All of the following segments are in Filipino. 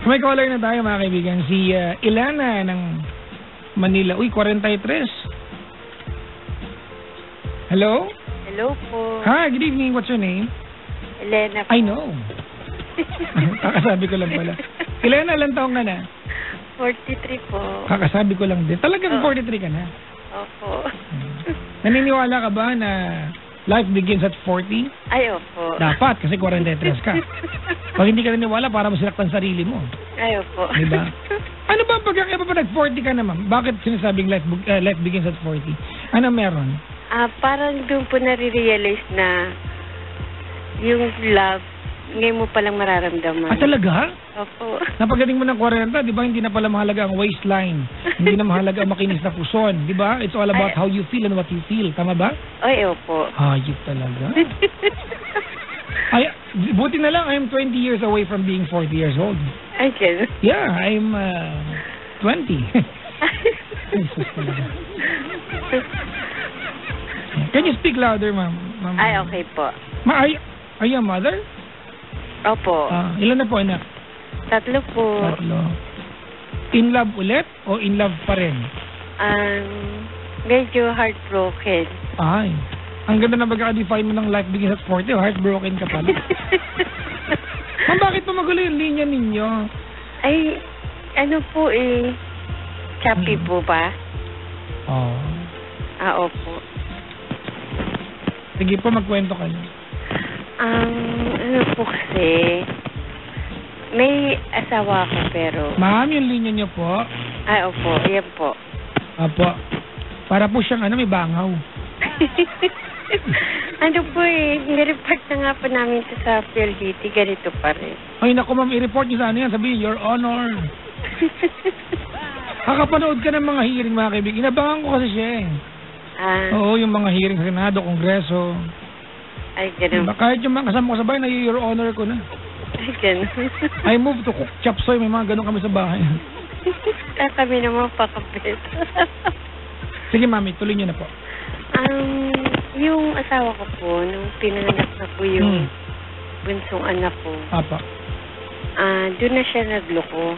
May caller na tayo mga kaibigan. Si Ilana ng Manila. Uy, 43. Hello? Hello po. Hi, good evening. What's your name? Elena po. I know. Kakasabi ko lang pala. Ilana, ilang taong ka na? 43 po. Kakasabi ko lang din. Talagang 43 ka na? Opo. Naniniwala ka ba na life begins at 40? Ay, opo. Dapat, kasi 43 ka. Pag hindi ka naniniwala, para masilaktan sarili mo. Ay, opo. Diba? Ano ba pagkakaiba pa nag-40 ka naman? Bakit sinasabing life begins at 40? Ano meron? Parang doon po nare-realize na yung love, ngayon mo palang mararamdaman. Talaga? Opo. Napagaling mo ng 40, di ba? Hindi na pala mahalaga ang waistline. Hindi na mahalaga ang makinis na puson. Di ba? It's all about how you feel and what you feel. Tama ba? Ay, opo. Hayop talaga. Ay, buti na lang, I'm 20 years away from being 40 years old. Ay, ganun. Yeah, I'm 20. Can you speak louder, ma'am? Ay, okay po. Are you a mother? Opo. Ilan na po, anak? 3 po. 3. In love ulit o in love pa rin? Medyo heartbroken. Ay, ang ganda na pagka-define mo ng life begins at 40 o heartbroken ka pala. Ma'am, bakit pa magulo yung linya ninyo? Ay, ano po choppy po ba? Opo. Sige po, magkwento kayo. Ano po kasi, may asawa ako pero... Ma'am, yung linya niyo po? Ay, opo. Yan po. Opo. Para po siyang may bangaw. Ano po nireport na nga po namin ito sa PLDT. Ganito pa rin. Ay, naku ma'am, i-report niyo sa yan. Sabihin, Your Honor. Kakapanood ka ng mga hearing, mga kaibigan. Inabangan ko kasi siya Oo, yung mga hearing sa Senado, Kongreso. Ay, ganun. Kahit yung mga kasama ko sa bahay, Your Honor ko na. Ay, ganun. I moved to cook chop suey. May mga ganun kami sa bahay. Kami naman pakapit. Sige, mami, tuloy niyo na po. Yung asawa ko po, nung pinanganak na po yung bunsong anak ko. Apa. Doon na siya nagloko.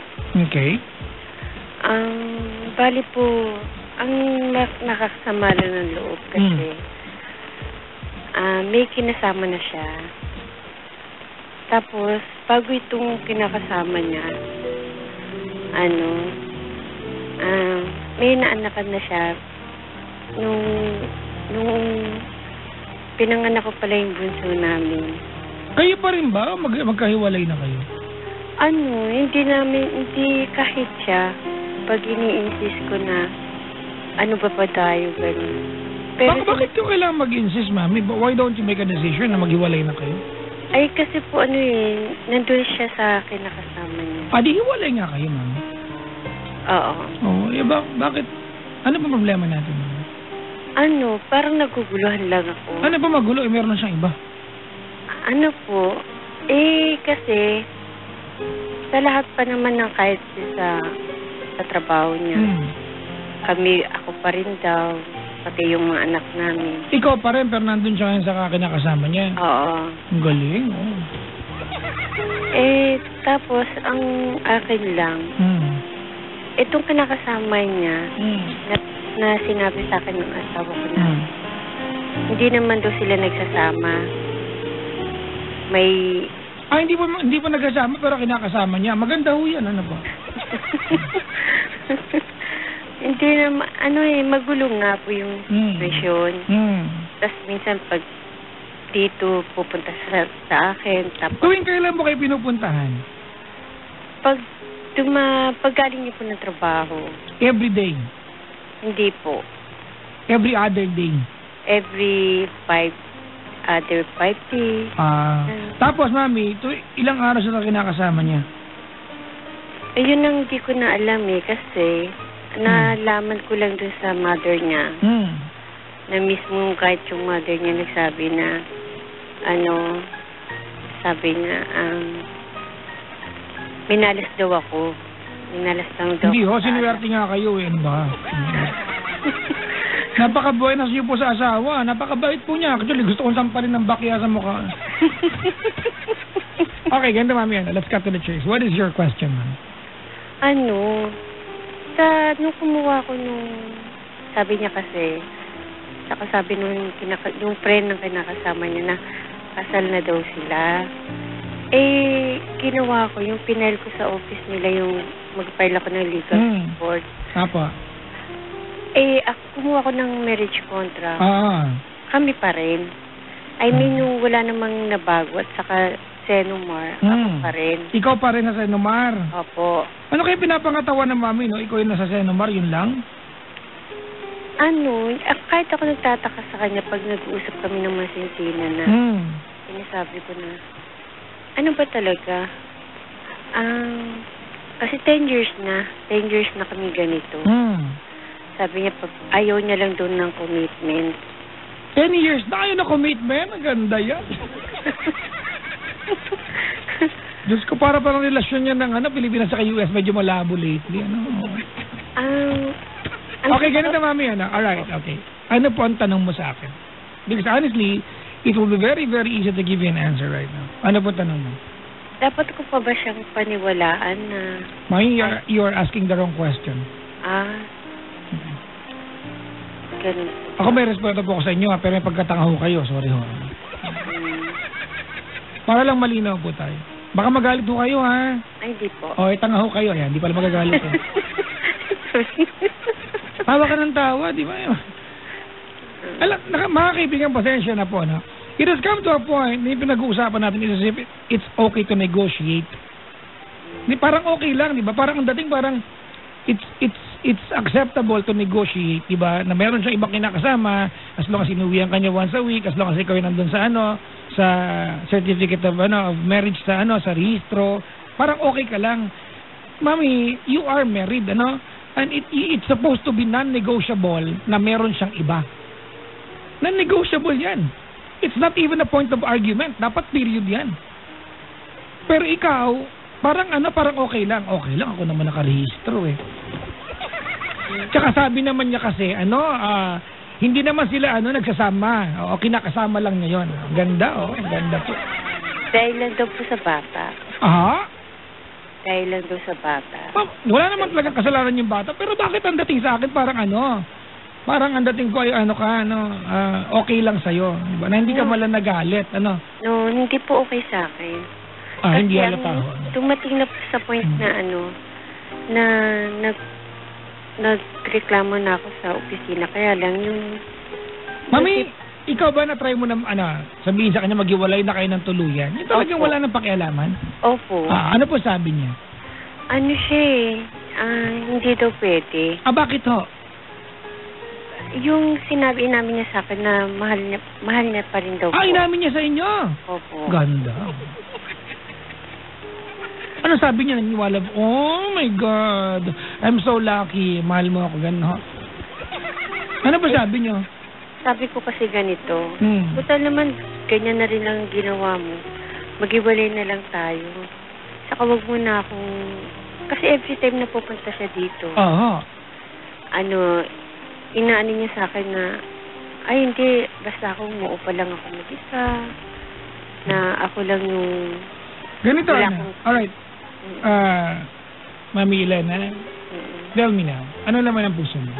Okay. Bali po, ang nakakasama lang ng loob kasi may kinasama na siya. Tapos, bago itong kinakasama niya, may naanakan na siya nung pinanganak ko pala yung bunso namin. Kayo pa rin ba? Magkahiwalay na kayo? Hindi kahit siya, pag ini-insist ko na, ano ba tayo, gano'n. Pero bakit yung kailangan mag-insist, mami? Why don't you make a decision na maghiwalay na kayo? Ay, kasi po nandun siya sa akin nakasama niya. Di hiwalay nga kayo, mami. Oo. Bakit? Ano pa problema natin, mami? Parang naguguluhan lang ako. Ano pa magulo? Meron na siyang iba. Kasi sa lahat pa naman ng kahit sa trabaho niya. Ako pa rin daw, pati yung mga anak namin. Ikaw pa rin, pero nandun siya ngayon sa kinakasama niya. Oo. Ang galing, Tapos, ang akin lang, itong kinakasama niya, na sinabi sa akin ng asawa ko na, hindi naman daw sila nagsasama. Hindi pa nagkasama pero kinakasama niya. Maganda ho yan, ano ba? Hindi naman, magulo nga po yung situation. Tapos minsan pag dito pupunta sa akin, tapos... Tuwing kailan mo kayo pinupuntahan? Pag galing niyo po ng trabaho. Every day? Hindi po. Every other day? Every 5 days. Tapos, mami, ilang araw siya kinakasama niya? Yun ang hindi ko na alam kasi nalaman ko lang dun sa mother niya. Na mismo kahit yung mother niya nagsabi na sabi niya, minalas daw ako. Minalas lang daw. Hindi sinuwerte nga kayo ano ba? Napaka-buenas niyo po sa asawa. Napakabait po niya. Actually, gusto kong sampalin ng bakya sa mukha. Okay, ganito mami. Let's cut to the chase. What is your question, ma'am? Nung kumuha ko sabi niya kasi, saka sabi nung friend ng kinakasama niya na kasal na daw sila. Ginawa ko, yung pinail ko sa office nila, yung mag-file ako ng legal support. Apa. Kumuha ko ng marriage contract. Kami pa rin. I mean, yung wala namang nabago at saka Senomar, ako pa rin. Ikaw pa rin sa Senomar? Opo. Ano kayo pinapangatawan ng mami, no? Ikaw yung nasa Senomar, yun lang? Kahit ako nagtataka sa kanya pag nag-uusap kami ng masinsina na, sinasabi ko na, ano ba talaga? Kasi 10 years na kami ganito. Sabi niya, ayaw niya lang doon ng commitment. 10 years na ayaw na commitment? Ang ganda yan. Diyos ko, para parang relasyon niya ng Pilipinas sa US, medyo malabo lately. Okay, ganito mami. Alright, okay. Ano po ang tanong mo sa akin? Because honestly, it will be very, very easy to give you an answer right now. Ano po tanong mo? Dapat ko pa ba siyang paniwalaan na... Mami, you're asking the wrong question. Ganun. Ako may respeto po ko sa inyo, pero may pagkatanga ho kayo. Sorry ho. Para lang malinaw po tayo. Baka magalit ho kayo, ha? Ay, di po. Tanga ho kayo. Ayan, di pala magagalit. Tawa ka ng tawa, di ba? Mga kaibigan, pasensya na po, no? It has come to a point, na yung pinag-uusapan natin is if it's okay to negotiate. Parang okay lang, di ba? Parang ang dating parang it's acceptable to negotiate, di ba? Na meron siyang ibang kinakasama, as long as inuwihan kanya once a week, as long as ikaw yung nandun sa certificate of marriage sa rehistro, parang okay ka lang. Mami, you are married, and it's supposed to be non-negotiable na meron siyang iba. Non-negotiable yan. It's not even a point of argument. Dapat period yan. Pero ikaw, parang okay lang. Okay lang, ako naman nakarehistro eh. Tsaka sabi naman niya kasi, hindi naman sila nagsasama. O kinakasama lang niya yun. Ganda, ganda po. Dahil lang daw po sa bata. Dahil lang daw sa bata. Wala naman talagang kasalanan yung bata. Pero bakit ang dating sa akin parang parang ang dating ko ay okay lang sa'yo. Diba? Na hindi ka malang nagalit, No, hindi po okay sa akin. Hindi halata ho. Dumating na po sa point na na nagreklamo na ako sa opisina. Kaya lang yung... Mami, ikaw ba na-try mo na sabihin sa kanya maghiwalay na kayo ng tuluyan? Yung talagang wala nang pakialaman? Opo. Ano po sabi niya? Hindi daw pwede. Bakit ho? Yung sinabi namin niya sa akin na mahal niya pa rin daw po. Inamin niya sa inyo? Opo. Ganda. Ano sabi niya? Naniwala? Oh my God. I'm so lucky. Mahal mo ako. Gano'n. Ano ba sabi niyo? Sabi ko kasi ganito. Total naman, ganyan na rin lang ginawa mo. Maghiwalay na lang tayo. Saka wag mo na akong... Kasi every time na pupunta siya dito. Inaano niya sa akin na, ay hindi, basta ako umuupa lang ako mag-isa, na ako lang yung... Ganito, alright. Mami Elena, tell me now, ano naman ang puso mo?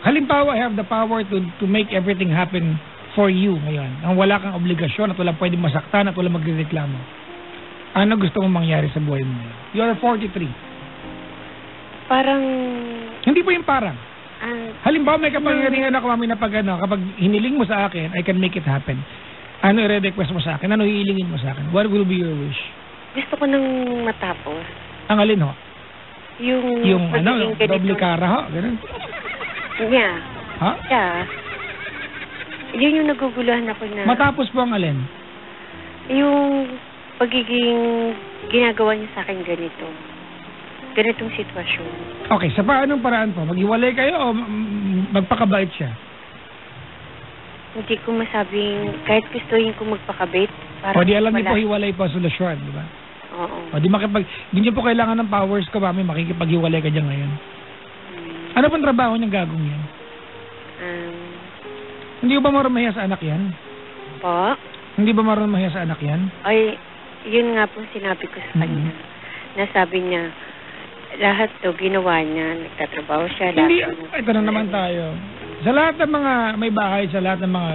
Halimbawa, I have the power to make everything happen for you ngayon, ang wala kang obligasyon at wala pwedeng masaktan at wala magreklamo. Ano gusto mong mangyari sa buhay mo? You are 43. Parang... Hindi po yung parang. Halimbawa, may kapangyarihan ako, mami, na kapag hiniling mo sa akin, I can make it happen. Ano i-request mo sa akin? Ano hihilingin mo sa akin? What will be your wish? Gusto ko nang matapos. Ang alin ho? Yung doble cara ho? Ganun? Yeah. Ha? Yeah. Yun yung naguguluhan ako na... Matapos po ang alin? Yung pagiging ginagawa niya sa akin ganitong sitwasyon. Okay, sa paanong paraan po? Maghiwalay kayo o magpakabait siya? Hindi ko masabing, kahit gustuhin ko magpakabait. O di alam niyo po, hiwalay po solusyon, di ba? Oo. O di hindi niyo po kailangan ng powers ko, mami, makikipaghiwalay ka dyan ngayon. Ano pang trabaho niyang gagong yan? Hindi ba marunong mahiya sa anak yan? Po? Hindi ba marunong mahiya sa anak yan? Ay, yun nga po sinabi ko sa kanya. Nasabi niya, lahat to ginawa niya, nagtatrabaho siya. Hindi, ito na naman tayo. Sa lahat ng mga may bahay, sa lahat ng mga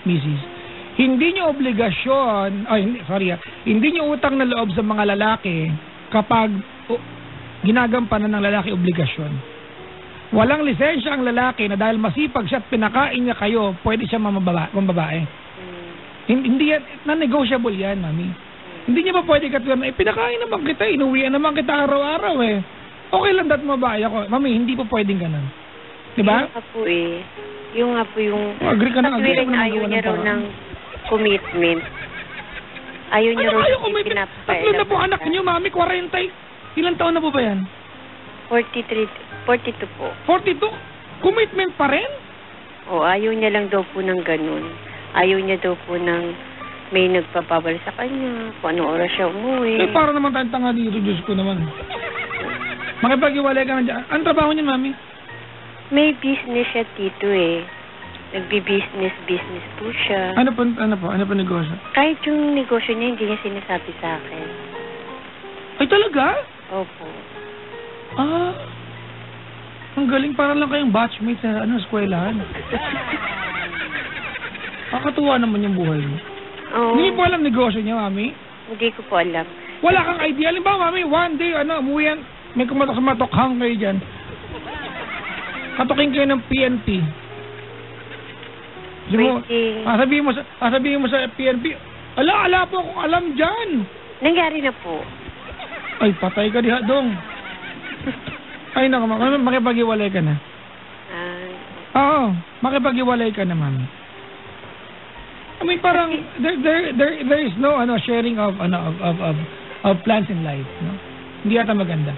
misis, hindi niyo obligasyon, hindi niyo utang na loob sa mga lalaki kapag ginagampanan ng lalaki obligasyon. Walang lisensya ang lalaki na dahil masipag siya at pinakain niya kayo, pwede siya mambabae. Hindi yan, non-negotiable yan, mami. Hindi niya ba pwede katulad na, pinakain naman kita, inuwian naman kita araw-araw eh. Okay lang dat mabae ako. Mami, hindi po pwedeng ganun. Diba? Yung nga po yung agree ka na, agree. Ayaw niya raw ng commitment. Ayaw niya raw ng pinapakailan. Tatlo na po anak niyo, mami, 40. Ilang taon na po ba yan? 42 po. 42? Commitment pa rin? Ayaw niya lang daw po ng ganun. Ayaw niya daw po ng may nagpapabal sa kanya, kung anong oras siya umuwi. Para naman tayong tanga dito, Diyos ko naman. Makipag-iwalay ka na dyan. Anong trabaho niya, mami? May business siya dito eh. Nagbi-business po siya. Ano pa negosyo? Kahit yung negosyo niya, hindi niya sinasabi sa akin. Ay, talaga? Opo. Ang galing, parang lang kayong batchmate sa eskwelahan. Kakatuwa naman yung buhay mo. Hindi po alam negosyo niya, mami? Hindi ko po alam. Wala kang idea. Halimbawa, mami, one day, umuwi yan, may kumatokhang kayo dyan. Katukin kayo ng PNP. Sabihin mo sa PNP, ala po akong alam dyan. Nangyari na po. Ay, patay ka diha dong. Ay, makipag-iwalay ka na. Oo, makipag-iwalay ka na, mami. I mean, parang there is no sharing of plans in life, no? Hindi yata maganda.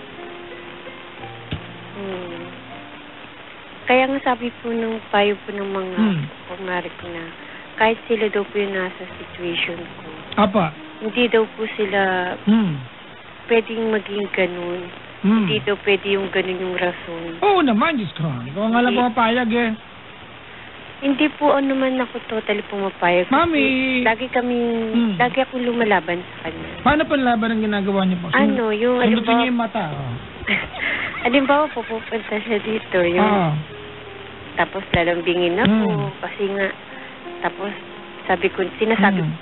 Kaya nga sabi po nung payo po ng mga kumari ko na kahit sila daw po yung nasa situation ko. Hindi daw po sila pwedeng maging ganun. Hindi daw pwede yung ganun yung rason. Oo naman, Diyos ko. Ikaw nga lang pumapayag eh. Hindi po naman ako totally pumapayag. Mami! Lagi akong lumalaban sa kanya. Paano panlaban ang ginagawa niyo po? Yung sundutin niyo yung mata. Halimbawa po, pupunta siya dito. Tapos lalambingin ako. Kasi nga, tapos sinasabi ko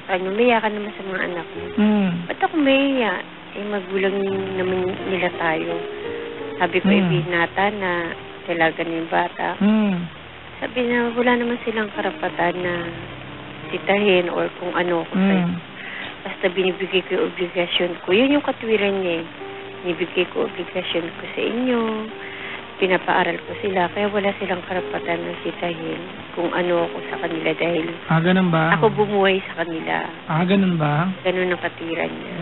sa kanya, umiya ka naman sa mga anak mo. Ba't ako umiya? Magulang naman nila tayo. Sabi ko, ibinata na talaga na yung bata. Sabi na, wala naman silang karapatan na sitahin or kung ano ko sa'yo. Basta binibigay ko yung obligasyon ko. Yun yung katwiran niya eh. Binibigay ko obligasyon ko sa inyo. Pinapaaral ko sila. Kaya wala silang karapatan na sitahin kung ano ako sa kanila dahil ganun ba? ako bumuhay sa kanila. Ganun ba? Ganun ang katwiran niya.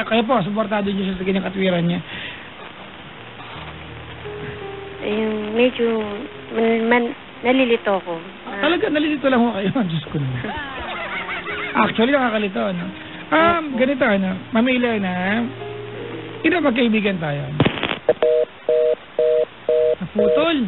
Kaya po, supportado niyo siya sa ganyang katwiran niya. Medyo nalilito ko. Talaga, nalilito lang ako kayo. Diyos ko naman. Actually, nakakalito, ganito, mamila na, magkaibigan tayo. Naputol.